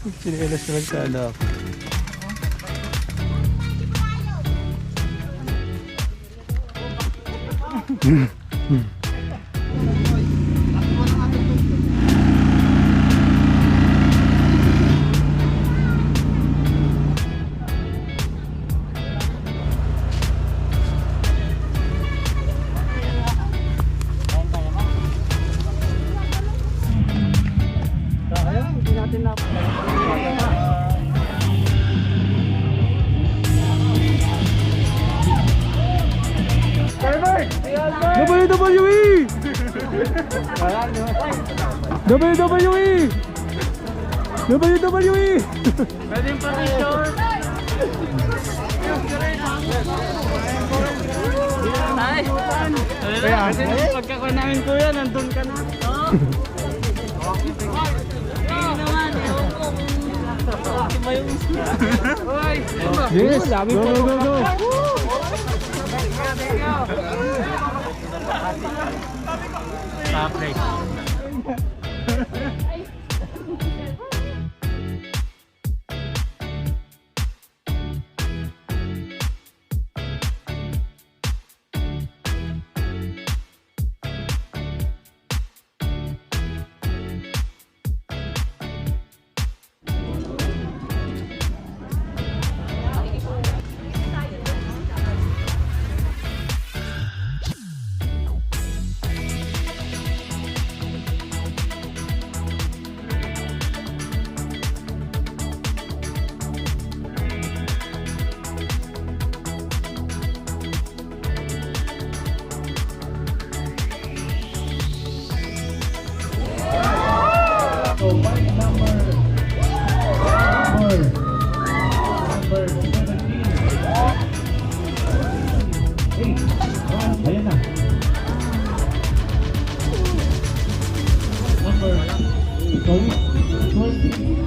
Sinelas na lang sa anak. WWE! WWE! WWE! Pwede yung picture. Ay! Kasi nung pagkakuha namin kuya, nandun ka na. Yes! Go, go, go, go! Top play. Ayan na. Number 20.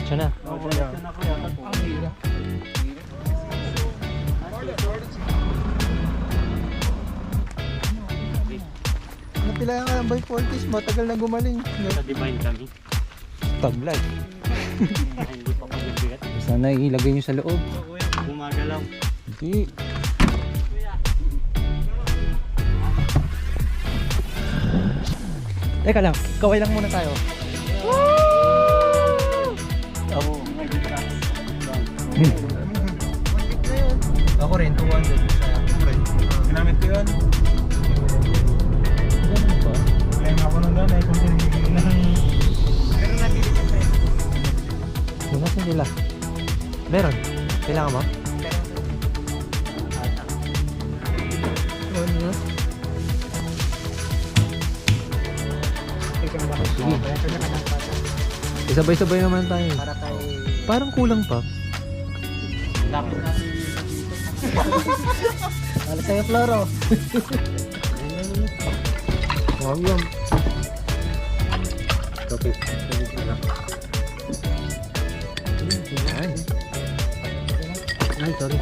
Diretso na. Napilayan ka ng by 40s, matagal na gumaling. Sa divine kami. Taglay. Hindi pa pagbibigat. Sana ilagay nyo sa loob. Gumagalaw. Hindi. Teka lang, kaway lang muna tayo. Ako rin, 200 sa Ginamit ko yun. Ganun ba? Claim ako nung ganay kung pinigigil na. Pero napili ko pa yun. Yung natin nila. Meron. Kailangan mo? Ano? Sige. Sabay-sabay naman tayo. Para tayo... Parang kulang pa. Dapat natin Para sa'yo, Floro. Huwag yun. Okay. Ay, sorry.